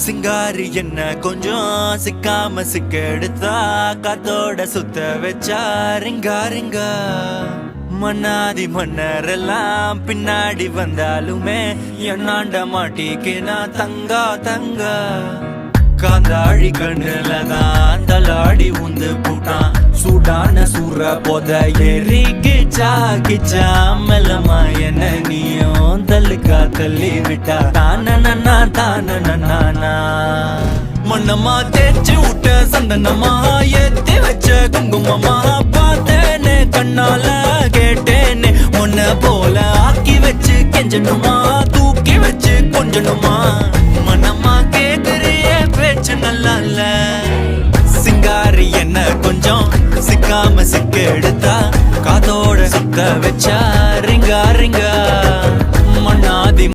சிங்காரி என்ன கொஞ்சம் சிக்காம சிக்க எடுத்தா காத்தோட சுத்த வச்சா ரிங்கா ரிங்கா மன்னாதி மன்னரெல்லாம் பின்னாடி வந்தாலுமே என்னாண்ட மாட்டிக்கினா தங்கா தங்கா காந்தாழி கண்ணுலதான் தலாடி உந்து போட்டான் சூடான சூற போத ஏறி கிச்சா கிச்சா மெல்லமா என்ன நீயும் தள்ளுக்கா தள்ளி விட்டா தானனா தானனா மண்ணமா தேய்ச்சி விட்ட சந்தனமா ஏத்தி வச்ச குங்குமமா பார்த்தேனே கண்ணால கேட்டேனே உன்ன போல ஆக்கி வச்சு கெஞ்சணுமா தூக்கி வச்சு கொஞ்சணுமா மனமா கேக்குறிய பேச்சு நல்லா இல்ல சிங்காரி என்ன கொஞ்சம் சிக்காம சிக்க எடுத்தா காதோட சுத்த வச்சா